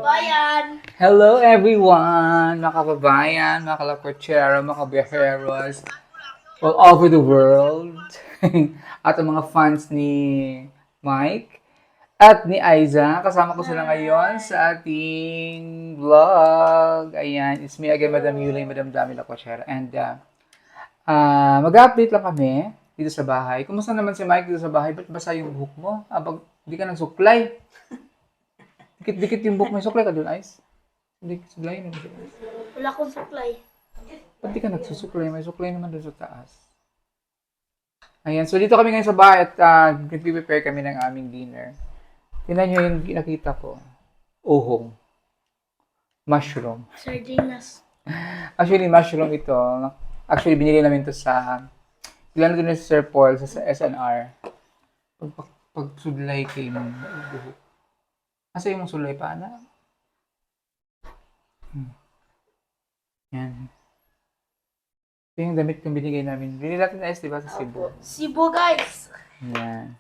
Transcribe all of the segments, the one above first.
kababayan! Hello everyone, mga kababayan, mga kalapurchero, mga kabiyaheros all over the world. At ang mga fans ni Mike at ni Aiza. Kasama ko sila ngayon sa ating vlog. Ayan, it's me again, Madam Yulay, Madam Dami Lakwachera. And mag-update lang kami dito sa bahay. Kumusta naman si Mike dito sa bahay? Ba't basa yung buhok mo? Hindi ka nagsuklay. Dikit-dikit yung buhok mo. Suklay ka doon, Ice? Hindi, suklay na. Wala akong supply. Ba't di ka nagsusuklay? May suklay naman doon sa taas. Ayan, so dito kami ngayon sa bahay at nag-prepare kami ng aming dinner. Tingnan nyo yung nakita ko. Uhong. Mushroom. Sardinas. Actually, mushroom ito. Actually, binili namin ito ilan doon si Sir Paul sa SNR. Pag-sudlay kay mong buhok. Asa yung sulay pa, na? Yan. Ito yung damit kong binigay namin. Binili natin na diba, sa Cebu. Cebu, guys! Yan.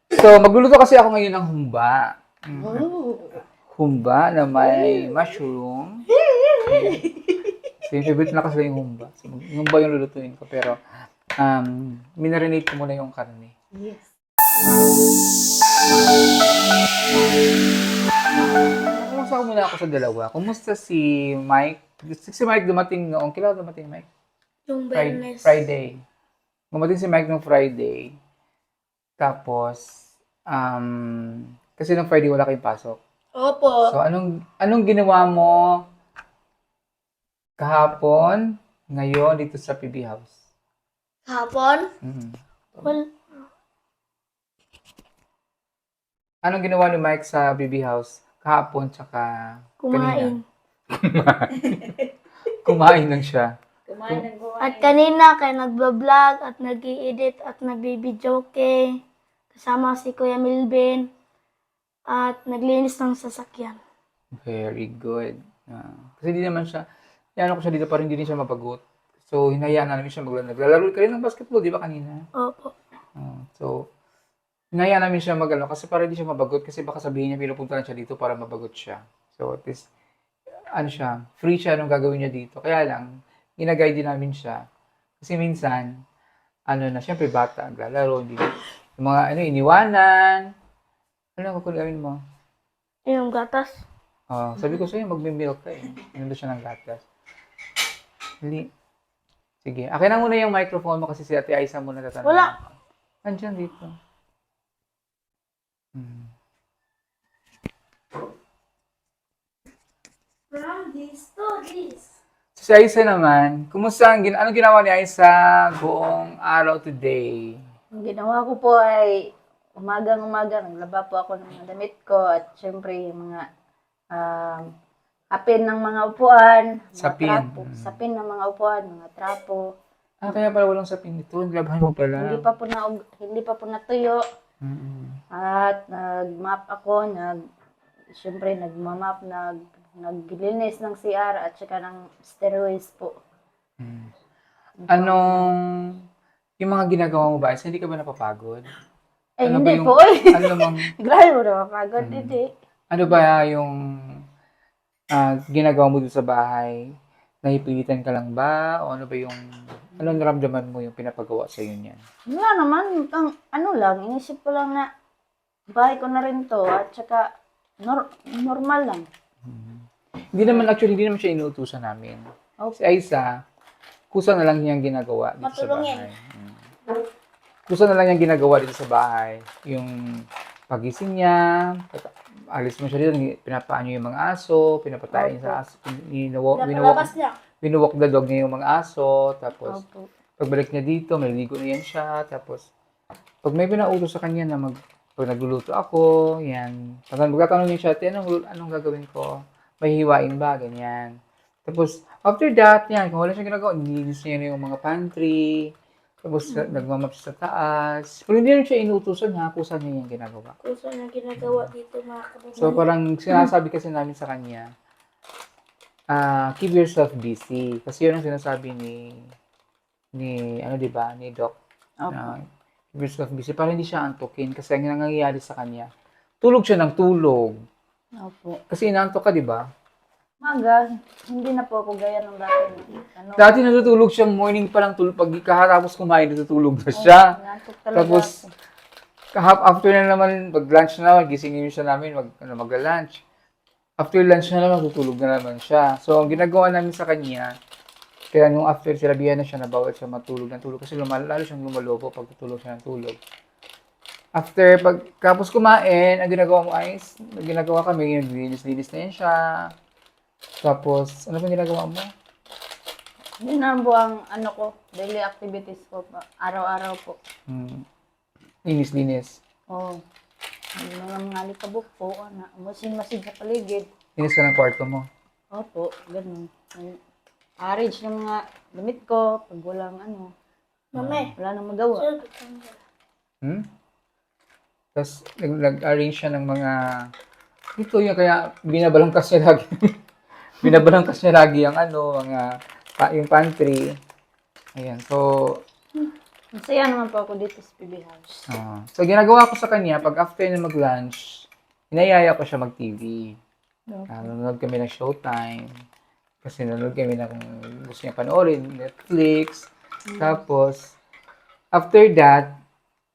So, magluluto kasi ako ngayon ng humba. Humba na may mushroom. So, yung favorite na kasi yung humba. So, yung humba yung lulutuin ko. Pero, minarinate ko muna yung karne. Yes. Kumusta muna ako sa dalawa? Kumusta si Mike? Si Mike dumating noong, kailan dumating Mike? Yung Bernes. Friday. Dumating si Mike noong Friday. Tapos, kasi noong Friday wala kayong pasok. Opo. So, anong ginawa mo kahapon, ngayon, dito sa PB House? Hapon? Mm. Well, Anong ginawa ni Mike sa PB House kahapon, tsaka kumain. Kumain lang siya. At kanina, kaya nagbablog at nag-i-edit at nagbibidyoke. Kasama si Kuya Milben. At naglinis ng sasakyan. Very good. Kasi di naman siya, ko siya dito, parang hindi rin siya mapagot. So, hinayaan namin siya naglalaro kayo ng basketball, di ba kanina? Opo. So, hinayaan namin siya kasi para hindi siya mabagot, kasi baka sabihin niya pinupunta lang siya dito para mabagot siya. So, at least, free siya nung gagawin niya dito. Kaya lang, ginaguide din namin siya. Kasi minsan, syempre bata, naglalaro, hindi, yung mga, iniwanan. Ano kukulawin mo? Yung gatas. Sabi ko sa'yo, magme-milk ka eh. Inom siya ng gatas. Hindi. Sige, akin na muna yung microphone mo kasi si Ate Aiza muna tatanungin. Wala. Andiyan dito. From this to this. So, si Aiza naman, kumusta anong ginawa ni Aiza buong araw today? Ang ginawa ko po ay umagang-umaga, naglaba po ako ng mga damit ko at syempre yung mga hapin ng mga upuan, mga Sapin. trapo, sapin ng mga upuan, mga trapo. Kaya pala walang sapin dito. Naglabahan mo pala. Hindi pa po natuyo. Mm-mm. At nag-map ako, syempre nagmamap, naglilinis ng CR at saka ng stairways po. Yung mga ginagawa mo ba, hindi ka ba napapagod? Hindi ba po. Ano namang, Grabe mo na mapagod, hindi. ano ba yung ginagawa mo dito sa bahay? Nahipilitan ka lang ba? O anong naramdaman mo yung pinapagawa sa iyo niyan? Wala naman, inisip ko lang na bahay ko na rin to at saka normal lang. Hindi naman siya inuutusan namin. Si Okay. Aiza, kusa na lang niyang ginagawa dito sa Matulungin. bahay. Kusa na lang niyang ginagawa dito sa bahay. Yung pagising niya, alis mo siya dito, pinapaano yung mga aso, pinapatayin sa aso, Pinapalabas niya. winuwalk the dog niya yung mga aso, tapos Opo. pagbalik niya dito, may ligo na yan siya, tapos pag may pinautos sa kanya na pag nagluluto ako, yan, magtatanong niya siya, anong gagawin ko? May hiwain ba? Ganyan. Tapos, after that, yan, kung wala siya ginagawa, nilinis niya na yung mga pantry, tapos nagmamap siya sa taas. Pero hindi rin siya inutusan kusa niya yung ginagawa. Kusa na ginagawa dito, mga kababayan. So, parang sinasabi kasi namin sa kanya, keep yourself busy. Kasi yun ang sinasabi ni Doc. Opo. Keep yourself busy para hindi siya antukin. Kasi ang nangyayari sa kanya, tulog siya ng tulog. Opo. Kasi inaantok ka, di ba? Maga, hindi na po ako gaya ng dati. Ano, Dati natutulog siya morning pa lang tulog. Pag kakatapos kumain, natutulog na siya. nantok talaga Tapos, ako. after na naman, pag-lunch na naman, gisingin siya namin, magla-lunch. After lunch na naman, tutulog na naman siya. So, ang ginagawa namin sa kanya, kaya nung after sinabihan na siya na bawal siya matulog ng tulog kasi lalo siyang lumalobo pag tutulog siya ng tulog. After pagkapos kumain, ang ginagawa kami, linis-linis na yan siya. Tapos, ano bang ginagawa mo? Yun na po ang ano ko, daily activities ko pa. Araw-araw po. Linis-linis. Oo. Yung mga alikabok po, masin-masin sa paligid. Linis ka ng kwarto mo. Opo, ganun. Arrange ng mga damit ko, pag walang Mami, wala nang magawa. sir, Tapos, nag-arrange siya ng mga... Ito yung kaya binabalangkas niya lagi. Binabalangkas niya lagi ang yung pantry. Ayan, so... Masaya naman po ako dito sa PB House. So, ginagawa ko sa kanya, pag after na mag-lunch, inayaya ko siya mag-TV. Nanonood kami ng Showtime. Kasi nanonood kami ng gusto niya panoorin, Netflix. Tapos, after that,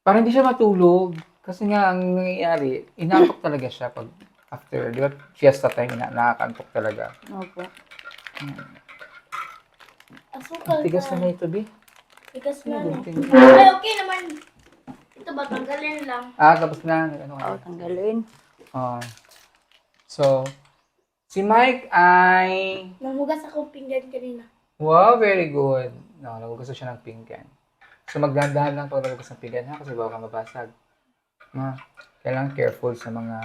parang hindi siya matulog. Kasi nga, ang nangyayari, inaantok talaga siya pag after, di ba, fiesta time, nakakaantok talaga. Opo. asukal Tigas ka. na ito, Bi. Tigas na. Ano, Ay, okay naman. Ito ba, tanggalin lang. tapos na. Ano Oo, tanggalin. So, si Mike ay... Namugas akong pinggan kanina. Wow, very good. No, nagugusto siya ng pinggan. So, magdahan lang pag nagugusto ng pinggan, ha? Kasi baka mabasag. Kailangan careful sa mga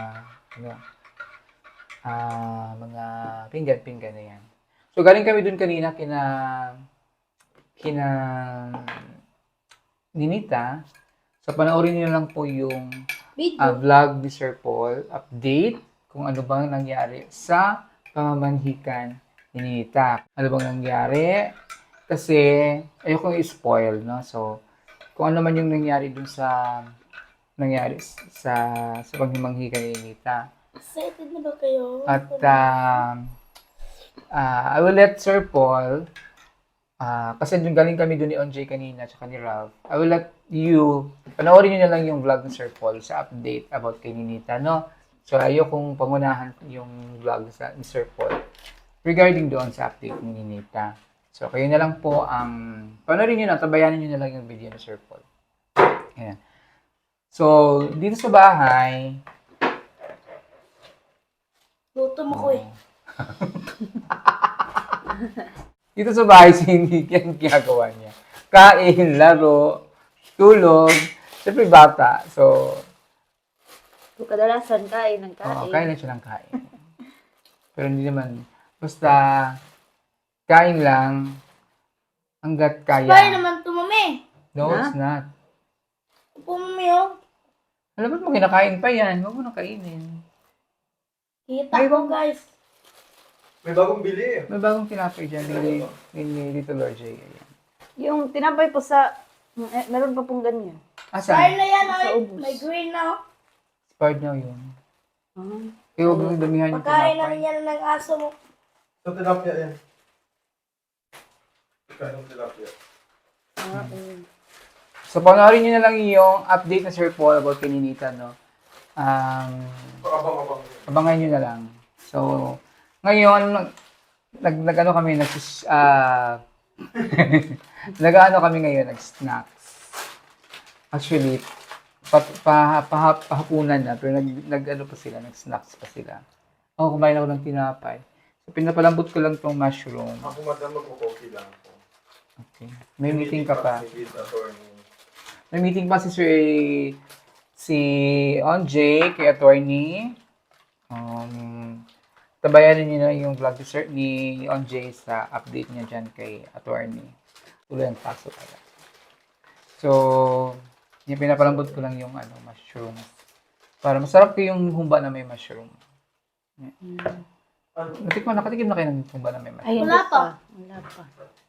pinggan na yan. So, galing kami dun kanina kina Ninita. So, panoorin niyo lang po yung Video. vlog ni Sir Paul. Update kung ano bang nangyari sa pamamanhikan ni Ninita. Ano bang nangyari? Kasi, ayokong i-spoil, no? So, kung ano man yung nangyari dun sa pagmamanghikan ni Ninita. Excited na ba kayo? At I will let Sir Paul, kasi galing kami doon ni OJ kanina at ni Ralph, I will let you, panoorin nyo na lang yung vlog ni Sir Paul sa update about kay Ninita, no? So, ayokong pangunahan yung vlog ni Sir Paul regarding doon sa update ni Ninita. So, kayo na lang po panoorin nyo na, tabayanin nyo na lang yung video ni Sir Paul. Ayan. So, dito sa bahay, Luto mo ko eh. dito sa bahay, si Nick yung ginagawa niya. Kain, laro, tulog, siyempre bata. So, Kadalasan kain ng kain. kain lang siya ng kain. Pero hindi naman, basta kain lang hanggat kaya. Spy naman to, mami. No, it's not. Upo, mami, oh. Alam mo, kinakain pa yan. Huwag mo nang kainin. Kita Ay, ko, guys. May bagong bili. May bagong tinapay dyan ni Little Lord J. Ayan. Yung tinapay po meron pa pong ganyan. Spy Asan? na yan, Sa oh. ubos. May green na, oh. Expired na yun. Ah. Kaya huwag mong damihan yung Pagkain namin tinapay. yan ng aso mo. Sa tilapia yan. Kanong tilapia. So, panoorin nyo na lang yung update na Sir Paul about kay Ninita, no? Pakabang-abang. Abangan nyo na lang. So, ngayon, nag-ano kami, nag-ano kami ngayon, nag-snacks. Actually, pahapunan na, pero nag-ano pa sila, nag-snacks pa sila. Ako, kumain ako ng tinapay. So, pinapalambot ko lang tong mushroom. Ako madam, mag-coffee lang ako. Okay. May meeting ka pa. Si Gita, attorney. May meeting pa si OJ, kay attorney. Tabayanan niyo na yung vlog ni OJ sa update niya dyan kay attorney. Tuloy ang paso pala. So, yung pinapalambot ko lang yung mushroom. Para masarap ko yung humba na may mushroom. Nakatikim na kayo ng humba na may mushroom. Ay, Wala pa. Wala pa.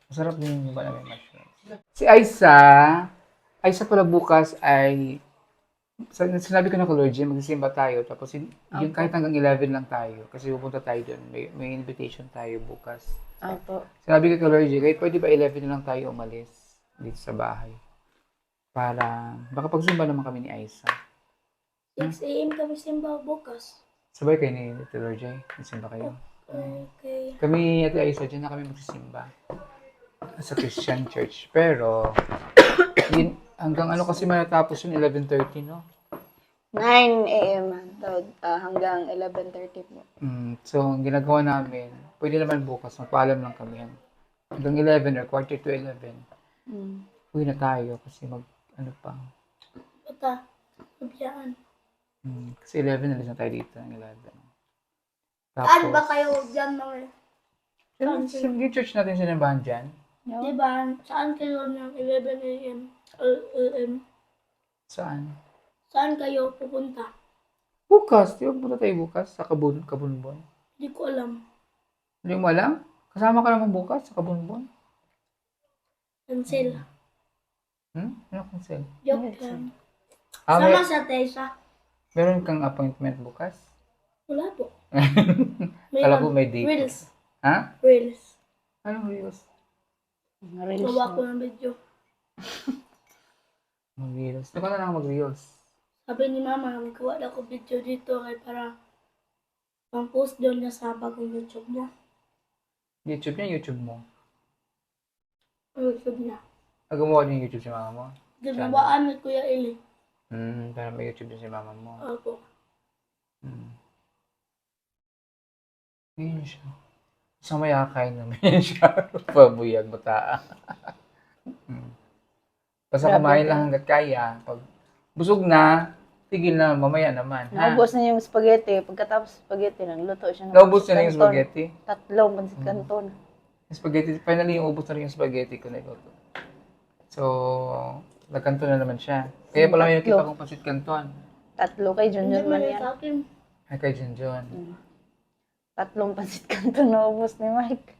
Masarap din yung humba na may mushroom. Si Aiza pala bukas ay Sinabi ko na kay Lord Jim, magsisimba tayo. Tapos yung kahit hanggang 11 lang tayo. Kasi pupunta tayo doon. May invitation tayo bukas. Opo. Sinabi ko kay Lord Jim, kahit pwede ba 11 na lang tayo umalis dito sa bahay. Para makapagsimba naman kami ni Aiza. 6 a.m. kami simba bukas. Sabay kayo ni Lord Jim. Magsimba kayo. Okay. Kami at Aiza, dyan na kami magsisimba. Sa Christian church. Pero, yun, hanggang ano kasi matapos yun, 11:30, no? 9 a.m. Hanggang 11:30 po. So, ang ginagawa namin, pwede naman bukas, magpaalam lang kami. Hanggang 11 or quarter to 11, Mm. uwi na tayo kasi ano pa. Bata. Biyaan. Kasi 11, alis na tayo dito ng 11. Saan ba kayo dyan mga? Yung church natin sinabahan dyan. Diba? Saan kayo ng 11 a.m. a.m.? Saan? Saan kayo pupunta? Bukas. Di ba punta tayo bukas sa Kabunbon? Hindi ko alam. Hindi mo alam? Kasama ka naman bukas sa Kabunbon? Cancel. Ano cancel? Joke lang. Ah, Sama sa Tessa. meron kang appointment bukas? Wala po. Kala ko may date. Reels. Ha? Reels. Anong reels? Reels Gawa ko na. ng video. Mag-reels. Doon ka na lang mag-reels. Sabi ni Mama, magawa na ako video dito kay para pang-post doon niya sa bagong YouTube niya. YouTube niya, YouTube mo. YouTube niya. Gumawa niya yung YouTube si mama mo. Ginawaan ni Kuya Eli. Para may YouTube din si mama mo. Opo. Ayun siya. Sa mayakay naman siya. Pabuyag, bataa. Basta Grabe kumain ka. lang hanggat kaya. Pag busog na, tigil na mamaya naman. Ha? Naubos na yung spaghetti. Pagkatapos spaghetti, nagluto siya ng Naubos pancit na yung canton. spaghetti. 3 pancit canton. Yung spaghetti, finally yung ubos na rin yung spaghetti ko na ito. So, nagkanto na naman siya. Kaya pala may nakita kong pancit canton. 3 kay Hindi Junjun man man yan yan. sa akin. Ay, kay Junjun. 3 pancit canton naubos ni Mike.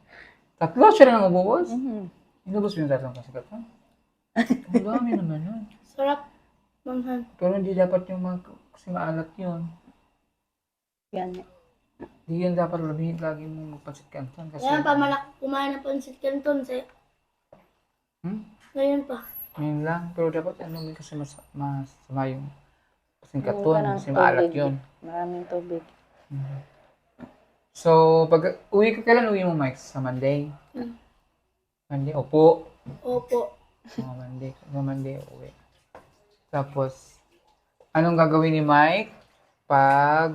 Tatlo siya na nang ubos? Mhm. Inubos mo yung tatlong pancit canton? Ang dami naman yun. Sarap. Manghang. Pero hindi dapat yung kasi maalat yun. Yan. Hindi yan dapat lagi mong magpansit canton. Kasi, Kaya pa malaki kumain ng pancit canton sa ngayon pa. yun lang. Pero dapat may kasi masama yung pansit Ka canton. ng Kasi maalat tubig. yun. Maraming tubig. So, pag kailan uwi mo, Mike? Sa Monday? Monday? Opo. Opo. Monday. Monday uwi. Tapos, anong gagawin ni Mike pag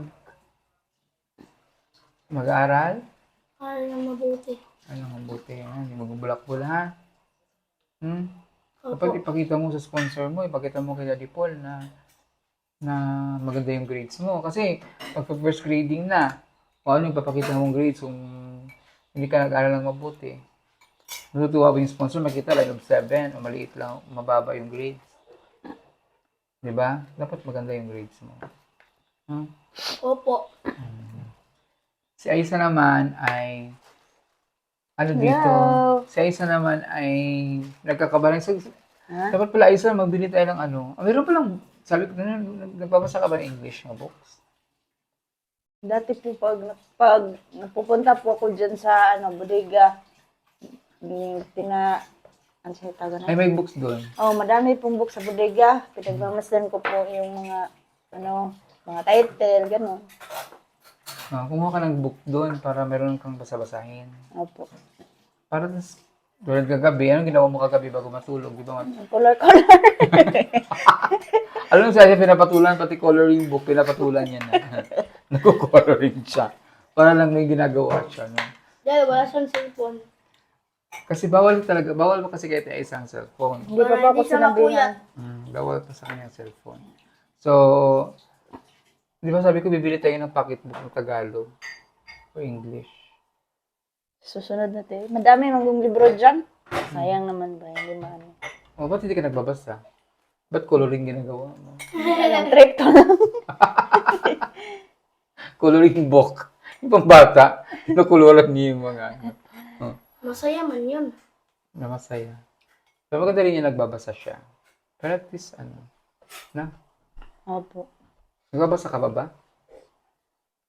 mag-aaral? Kaya nang mabuti. Anong mabuti? Hindi magbulak-bula, ha? Opo. Dapat ipakita mo sa sponsor mo, ipakita mo kay Daddy Paul na maganda yung grades mo. Kasi, pag first grading na, ano yung papakita mong grades kung hindi ka nag-aaral ng mabuti. Natutuwa ba yung sponsor, makita line of 7, o maliit lang, mababa yung grades. Diba? Dapat maganda yung grades mo. Opo. Si Aiza naman ay, dito? Si Aiza naman ay nagkakabalan. So, dapat pala Aiza, magbili tayo ng meron palang, sabi ko na, nagbabasa ka ba ng English na books? Dati po pag napupunta po ako dyan sa bodega, ano siya tawag na? Ay, may books doon. Oh, madami pong book sa bodega. Pinagmamasdan ko po yung mga mga title, gano'n. Kumuha ka ng book doon para meron kang basa-basahin. Opo. Para tulad kagabi, anong ginawa mo kagabi bago matulog? Di ba? Color. Alam mo siya pinapatulan, pati coloring book, pinapatulan niya na. Nagko-coloring siya. Para lang may ginagawa siya. No? Dahil wala siyang cellphone. Kasi bawal ba kasi kahit isang cellphone? Hindi pa po ako Hindi siya sinabihan. Bawal pa sa kanyang cellphone. So, di ba sabi ko, bibili tayo ng pocketbook ng Tagalog o English. Susunod na tayo. Madami mang libro dyan. Sayang naman ba? Hindi maano. O, ba't hindi ka nagbabasa? Ba't coloring ginagawa mo? Ang trick to lang. Coloring book. Yung pambata, nakuluran niya yung mga Masaya man yun. na masaya. So, maganda rin yung nagbabasa siya. Pero at least, Opo. Nagbabasa ka ba?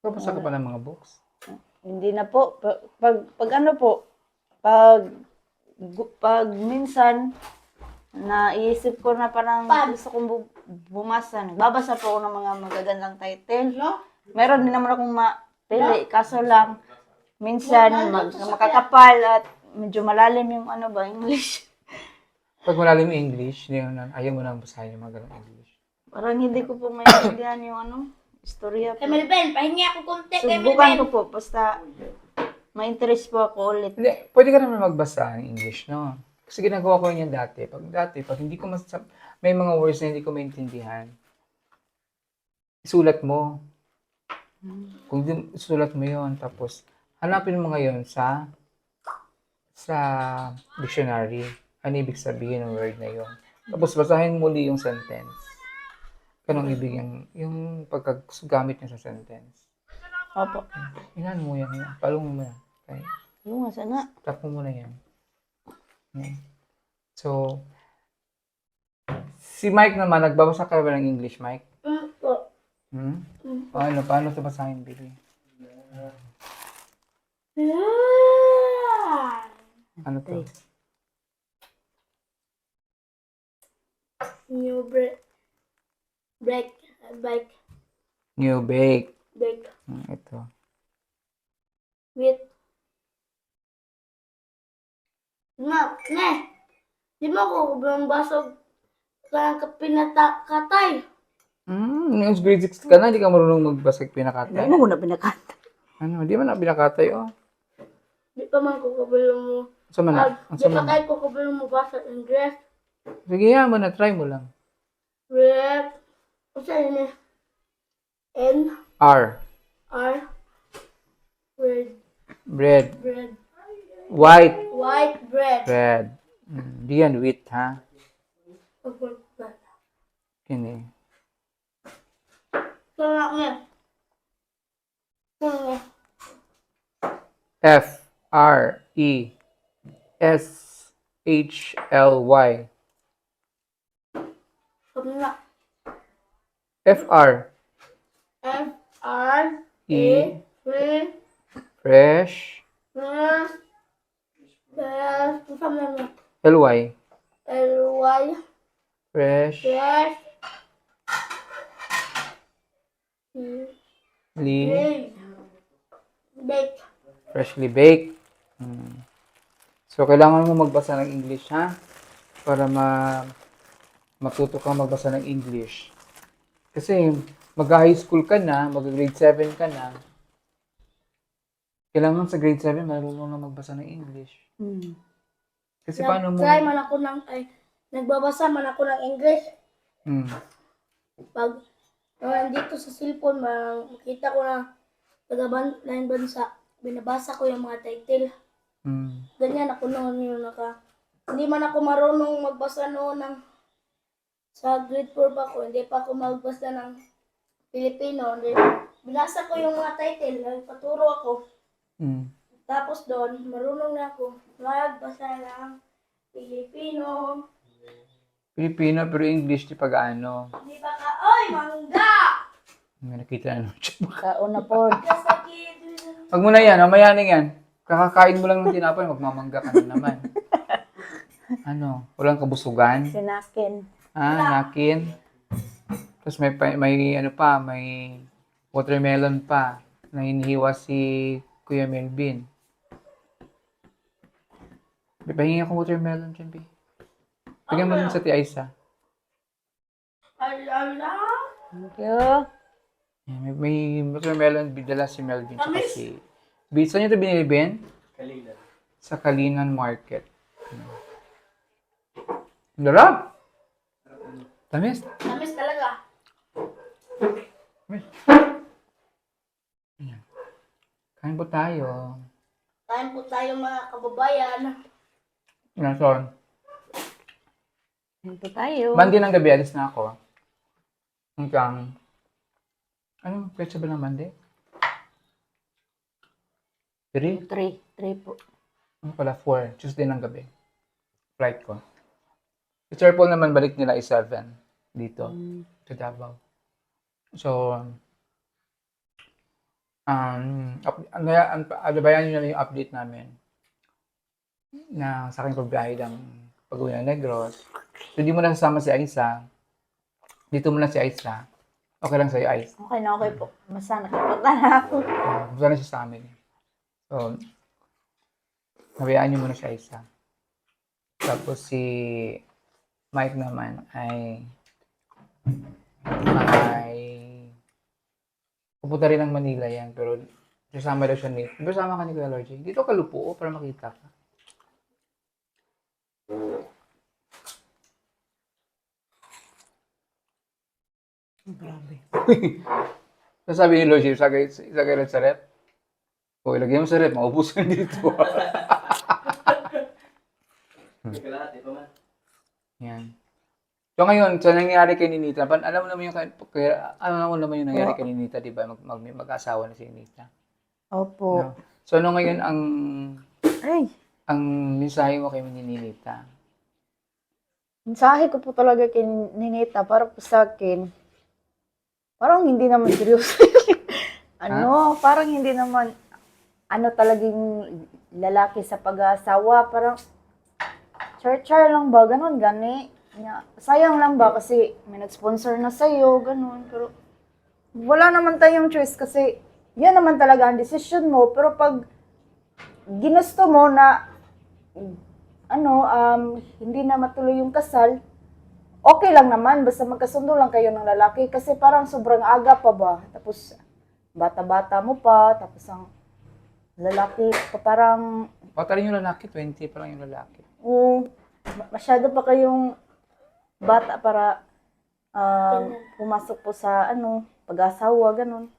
Nagbabasa ka pa ng mga books? Hindi na po. Pag ano po, pag minsan, naisip ko na parang gusto kong bumasa. Nagbabasa po ako ng mga magagandang title. Meron din naman akong mapili. Kaso lang, minsan makakapal at medyo malalim yung ano ba, English. Pag malalim yung English, ayaw mo nang basahin yung mga ganong English. Parang hindi ko po maintindihan yung ano, istorya po. Emil Ben, pahingi ako konti kay Emil Subukan Ben. ko po, basta ma-interest po ako ulit. Hindi, pwede ka naman magbasa ng English, no? Kasi ginagawa ko yan dati. Pag hindi ko may mga words na hindi ko maintindihan, isulat mo. Kung di, isulat mo yon, tapos hanapin mo ngayon sa dictionary. Ano ibig sabihin ng word na yon. Tapos basahin muli yung sentence. Ganong ibig yung pagkagamit niya sa sentence. Opo. Inan mo yan. Palong mo yan. Okay? Yung nga sana. Tap mo muna yan. Okay. So, si Mike naman, nagbabasa ka ba ng English, Mike? Po. Hmm? Paano ito basahin, Billy? Ano to? New break, bike, New bake. bake, Ito. with. Ne, di mo ako bilang basog ka pinakatay. Yung grade 6 ka na, hindi ka marunong magbasa pinakatay. Hindi mo na pinakanta. Ano, di man na pinakatay, oh. Di pa man ko kabilong mo. Sa man Di pa kahit ko kabilong mo basa English. Sige, yan mo na, try mo lang. With, ano yun eh? N, R. R, with Bread. bread. White. White bread. Bread. Di yan wheat, ha? Bread. Kini. Kaya nga. Kaya F-R-E-S-H-L-Y. nga. F-R. F, R, E. E, Fresh. L-Y. L-Y, Fresh. yes, Lee. bake. Freshly baked. So, kailangan mo magbasa ng English, ha? Para matuto kang magbasa ng English. Kasi, mag-high school ka na, mag-grade 7 ka na, kailangan sa grade 7, marunong na magbasa ng English. Kasi paano mo... Try man ako nagbabasa man ako ng English. Pag nandito sa cellphone, makita ko na taga-lain bansa, binabasa ko yung mga title. Ganyan ako noon yung hindi man ako marunong magbasa noon sa grade 4 pa ako, hindi pa ako magbasa ng Filipino. Binasa ko yung mga title, nagpaturo ako. Tapos doon, marunong na ako magbasa ng Filipino. Pilipino, pero English, di pag-ano. Hindi pa ka, oy, mangga! May nakita na naman siya. Kauna po. Kasakit. Wag mo na yan, mamaya na yan. Kakakain mo lang ng tinapay, magmamangga ka na naman. Ano, walang kabusugan? Sinakin. Nakin. Tapos may watermelon pa na hinihiwa si Kuya Melvin. Pahingi ako watermelon dyan, Bi. Bigyan mo lang sa Tia Isa. Ala. Thank you. May watermelon bidala si Melvin tsaka si... Saan niyo ito binili, Ben? Kalilan. Sa Kalinan Market. Larap! Tamis. Tamis talaga. Kain po tayo. Kain po tayo mga kababayan. Nason. Ito tayo. Monday ng gabi, alis na ako. Hanggang... Anong petsa ba ng Monday? 3? 3 po. Ano pala? 4. Tuesday ng gabi. Flight ko. Si Sir Paul naman balik nila is 7 dito. Sa Davao. So, bayan nyo na lang yung update namin na sa aking pagbiyahe ng pag-uwi ng Negros. So, hindi mo na sasama si Aisa. Dito mo na si Aisa. Okay lang sa'yo, Aisa. Okay na, okay po. Basta nakapunta na ako. Gusto na siya sa amin. So, nabayaan nyo muna si Aisa. Tapos si Mike naman ay pupunta rin ng Manila yan, pero sasama daw siya ni... Kasama ka ni Kuya Lord J. Dito ka lupo para makita ka. Grabe. Sasabi ni Lord J, isagay lang sa rep. O, ilagay mo sa rep, maubusan dito. Yan. So ngayon, sa nangyari kay Ninita, alam mo naman yung nangyari kay Ninita, di ba? Mag-asawa na si Ninita. Opo. No? So ano ngayon Ay, ang mensahe mo kay Ninita? mensahe ko po talaga kay Ninita para po sa akin. Parang hindi naman seryoso. Parang hindi naman talagang lalaki sa pag-aasawa. Parang char-char lang ba? Ganon, gani. Sayang lang ba kasi may nag-sponsor na sa'yo, ganon. Pero wala naman tayong choice kasi yan naman talaga ang decision mo. Pero pag ginusto mo na hindi na matuloy yung kasal, okay lang naman. Basta magkasundo lang kayo ng lalaki kasi parang sobrang aga pa ba. Tapos bata-bata mo pa. Tapos ang lalaki pa parang Bata rin yung lalaki, 20 pa lang yung lalaki. masyado pa kayong bata para pumasok po sa pag-asawa, ganun.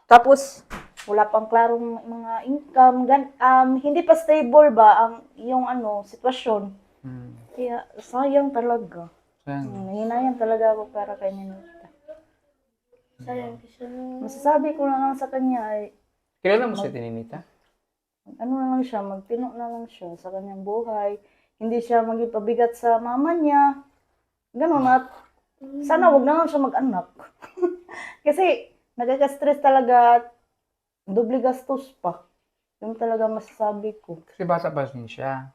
Tapos, wala pang klarong mga income, hindi pa stable ba ang yung sitwasyon. Kaya, sayang talaga. Hinayang talaga ako para kay Ninita. Sayang kasi Masasabi ko na lang sa kanya ay, Kilala mo si Ninita? na lang siya, magtino na lang siya sa kanyang buhay. Hindi siya magipabigat sa mama niya. Ganun, at sana wag na lang siya mag-anak. Kasi, nagkaka-stress talaga at doble gastos pa. Yung talaga masasabi ko. Kasi bata pa rin siya.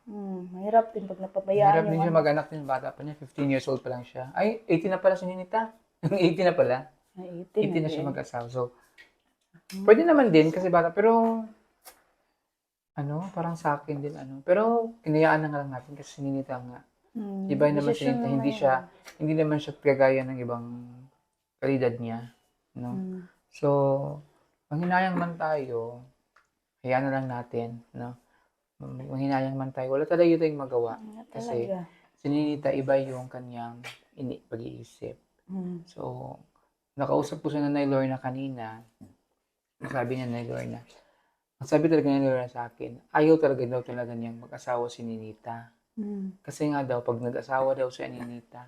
Mahirap din pag napabayaan Hirap din siya mag-anak din, bata pa niya. 15 years old pa lang siya. Ay, 18 na pala si Ninita. 18 na pala. Ay, 18 na siya mag-asawa. So, pwede naman din kasi bata. Pero, parang sa akin din, Pero, kinayaan na nga lang natin kasi si Ninita nga. Iba naman si Ninita. Hindi naman siya kagaya ng ibang kalidad niya. No? So, manghinayang man tayo, hayaan na lang natin. No? Manghinayang man tayo, wala talaga tayong magawa. Kasi, si Ninita, iba yung kanyang pag-iisip. So, nakausap ko si Nanay Lorna kanina. Sabi niya, Nanay Lorna, ang sabi talaga ni Lorna sa akin, ayaw talaga niyang mag-asawa si Ninita. Kasi nga daw, pag nag-asawa daw si Ninita,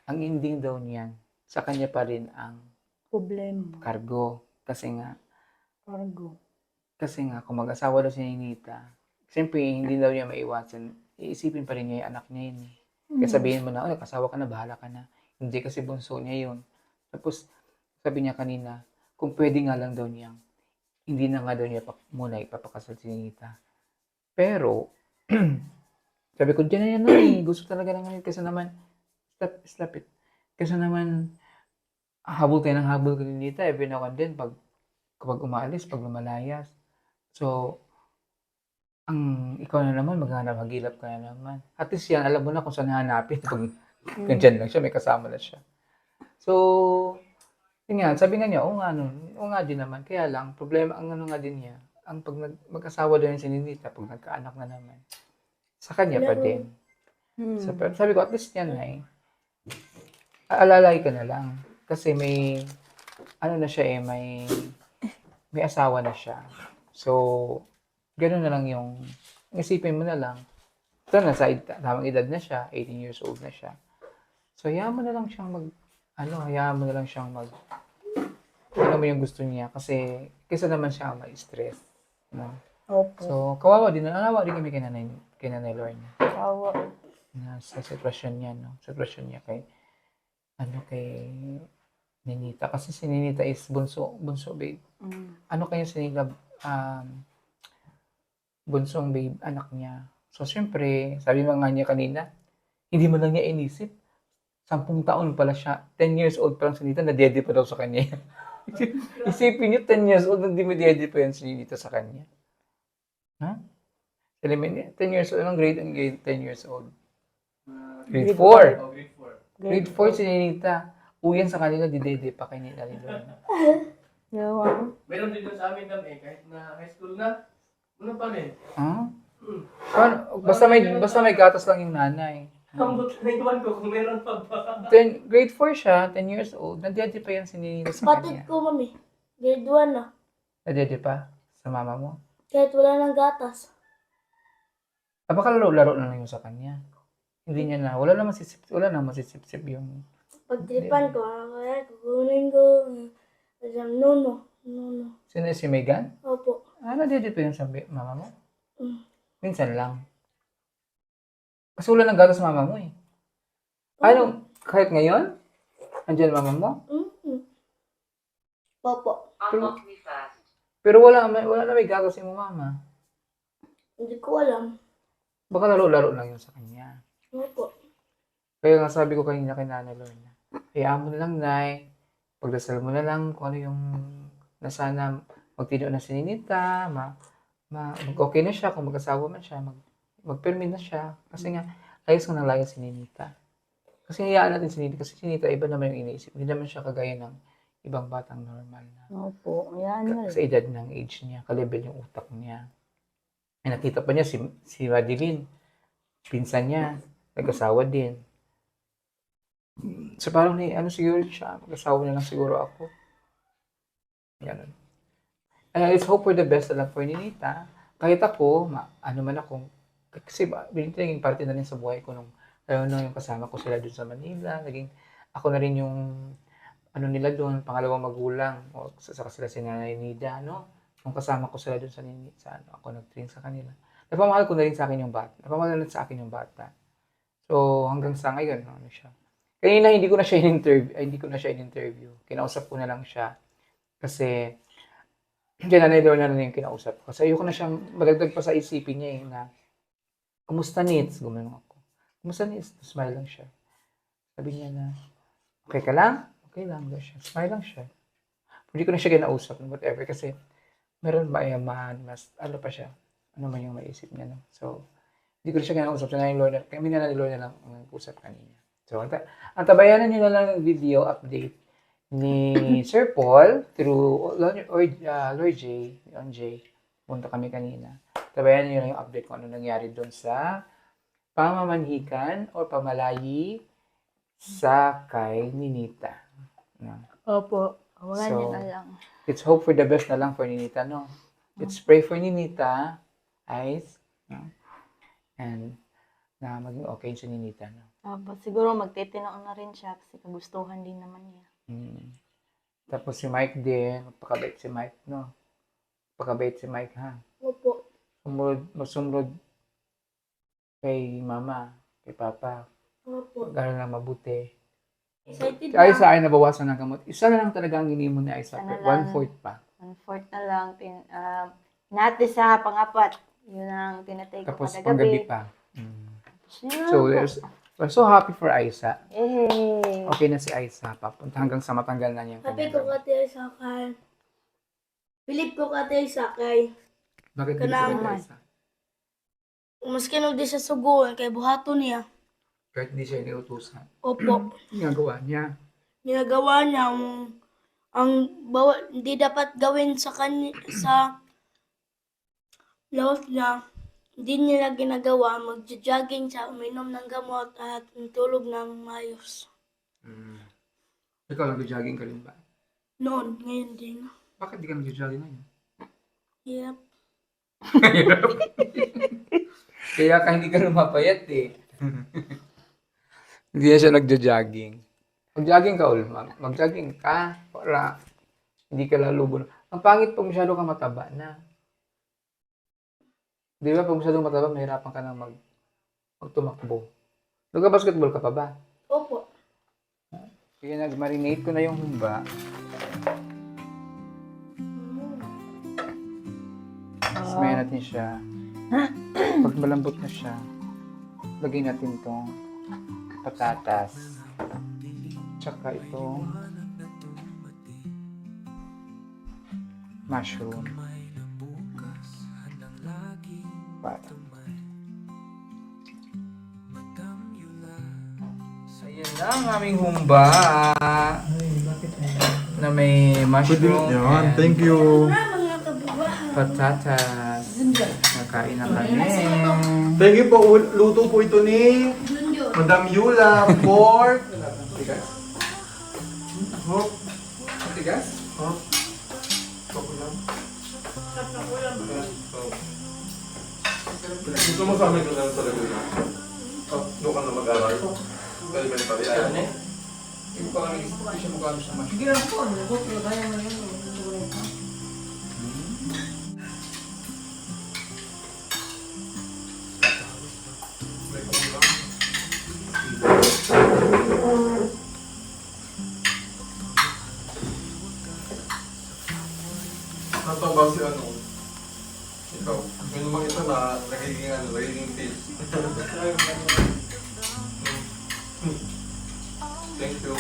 ang ending daw niyan, sa kanya pa rin ang Problema. kargo. Kasi nga, Cargo. kung mag-asawa daw si Ninita, siyempre, hindi daw niya maiwasan, iisipin pa rin niya yung anak niya yun. Kaya sabihin mo na, nag-asawa ka na, bahala ka na. Hindi kasi bunso niya yun. Tapos, sabi niya kanina, kung pwede nga lang daw niyang, hindi na nga daw niya muna ipapakasal si Ninita. Pero, sabi ko, dyan na yan na gusto talaga na ngayon. Kasi naman, stop it. Kasi naman, habol tayo ng habol ko ni Ninita. Every now and then, kapag umaalis, pag lumalayas. So, ikaw na naman, maghilap ka na naman. At least yan, alam mo na kung saan hanapin. Pag nandyan lang siya, may kasama na siya. So, yun nga, sabi nga niya, oo nga din naman. Kaya lang, problema, ang nga din niya, ang pag mag-asawa doon si Ninita, pag nagkaanak na naman, sa kanya pa din. So, sabi ko, at least yan alalay ka na lang. Kasi may asawa na siya. So, gano'n na lang isipin mo na lang. So, nasa tamang edad na siya, 18 years old na siya. So, hayaan mo na lang siyang ano mo yung gusto niya. Kasi, kaysa naman siya ma-stress. No? Opo. So, kawawa din kami kay Nanay Lorna. Kawawa. Sa sitwasyon niya, no? Sitwasyon niya kay Ninita. Kasi si Ninita is bunso babe. Ano kaya si Ninita, bunsong babe, anak niya. So, syempre, sabi mo nga niya kanina, hindi mo lang niya inisip. 10 taon pala siya. 10 years old pa lang si Ninita, na-dede pa daw sa kanya. Isipin niyo, 10 years old, hindi mo dede pa yan si Ninita sa kanya. Ha? Elementary, 10 years old, anong grade ang grade 10 years old? Grade 4. Oh, grade 4. Grade 4 si Ninita. Uyan sa kanila, didede pa kay Ninita. Yawa. Meron din dun sa amin dam kahit na high school na. Ano pa rin? Ha? Paano? Basta may gatas lang yung nanay. Ambot na iwan ko kung meron pa ba. Grade 4 siya, 10 years old. Nadede pa yan si Ninita sa Kapatid kanya. ko, mami. Grade 1 na. Nadede pa sa mama mo. Kahit wala ng gatas. Baka laro-laro na lang yun sa kanya. Hindi niya na, wala na masisip-sip yung... Pagtripan ko, kaya kukunin ko. Nuno. Sino si Megan? Opo. Nadede pa yun sa mama mo? Mm. Minsan lang. Kasi wala nang gatas sa mama mo eh. Ano, kahit ngayon? Andiyan mama mo? Opo. Pero wala na may gatas yung mama. Hindi ko alam. Baka laro-laro lang yun sa kanya. Opo. Kaya nga sabi ko kanina kay Nanay Lorna, hayaan mo na lang, Nay. Pagdasal mo na lang kung ano yung na sana magtino na si Ninita, mag-okay na siya, kung mag-asawa man siya, mag-permit na siya. Kasi nga, layas ko nang layas si Ninita. Kasi hayaan natin si Ninita, kasi si Ninita iba naman yung iniisip. Hindi naman siya kagaya ng ibang batang normal na. Opo, yan na. Sa edad ng age niya, kalibel yung utak niya. Ay, nakita pa niya si Madeline, pinsan niya, nag-asawa din. So parang ano siguro siya, mag-asawa na lang siguro ako. Ganun. Let's hope for the best na lang for Ninita. Kahit ako, ano man ako, kasi naging parte na rin sa buhay ko nung yung kasama ko sila doon sa Manila. Naging ako na rin yung ano nila doon, pangalawang magulang. O saka sila si Nanay Nida, no? Nung kasama ko sila doon sa ano, ako nag-train sa kanila. Napamahal ko na rin sa akin yung bata. Napamahal na rin sa akin yung bata. So, hanggang sa ngayon, ano siya. Kanina hindi ko na siya in-interview. Kinausap ko na lang siya. Kasi, hindi na Lorna na yung kinausap ko. Kasi ayoko na siyang madagdag pa sa isipin niya na, kumusta Nits? Gumanong ako. Kumusta Nits? Smile lang siya. Sabi niya na, okay ka lang? Okay lang daw siya. Smile lang siya. Hindi ko na siya kinausap, whatever. Kasi, meron ba mas, ano pa siya? Ano man yung maisip niya, no? So, hindi ko na siya kinausap. So, kami na Lorna lang ang usap kanina. So, ang tabayanan nyo na lang ng video update ni Sir Paul through Lord J, on J. Punta kami kanina. Tabayanan nyo lang yung update kung ano nangyari doon sa pamamanhikan o pamalayi sa kay Ninita. No? Opo, awagan So, niya na lang. Let's hope for the best na lang for Ninita, no? Let's pray for Ninita, Ice, no? And na maging okay si Ninita, no? Opo, siguro magtitinoon na rin siya kasi kagustuhan din naman niya. Tapos si Mike din, magpakabait si Mike, no? Magpakabait si Mike, ha? Opo. Magsumunod kay mama, kay papa. Opo. Mag-aral lang mabuti. Excited Si na. Aiza ay nabawasan ng gamot. Isa na lang talaga ang ginimo ni Aiza. Isa na lang. 1/4 pa. 1/4 na lang. Nati sa pang-apat. Yun ang tinatake ko Tapos kada panggabi gabi. pa. So, We're so happy for Aiza. eh, Okay na si Aiza. Papunta hanggang sa matanggal na niya. Happy ko kati sakay. Bilip ko kati sakay. Bakit hindi si Kailangan. Aiza? Maski nung di sa sugo, kay buhato niya. Kahit hindi siya iniutusan. Opo. Ginagawa niya. Ginagawa niya ang hindi dapat gawin sa kanya, sa lawas niya. Hindi nila ginagawa, magja-jogging siya, uminom ng gamot at tulog ng mayos. Ikaw nag-jogging ka rin ba? Noon, ngayon din. Bakit di ka nag-jogging ngayon? Yep. Kaya ka hindi ka lumapayat eh. Hindi na siya nagja-jogging. Mag-jogging ka, Ulma. Mag-jogging ka. Para hindi ka lalubo. Ang pangit pag masyado ka mataba na. Di ba pag masyadong mataba, mahirapan ka na magtumakbo. Nag-basketball ka pa ba? Opo. Kaya nag-marinate ko na yung humba. Ismayan natin siya. Pag malambot na siya, lagay natin itong patatas. Tsaka itong mushroom. Para. Ayan na ang aming humba. Na may mushroom Yan, and thank you. Mga kabubahan. patatas. Nakain na kami. Thank you po. Luto po ito ni Madam Yula. Pork. Tigas? Hop. Tigas? Hop. Hop lang. Gusto mo sa amin kung ano sa Laguna? Doon ka na mag-aral. Pwede ba pa rin? Ayaw mo? Hindi pa kami hindi siya mukha sa mushroom. Sige lang po, nabot ko kaya mo yun. Natawa si ano? Ikaw. May namang isa na nagiging taste. Thank you.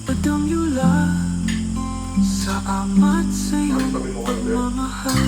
Padang yula sa amat sa'yo Sabi mo ka na. mamahal.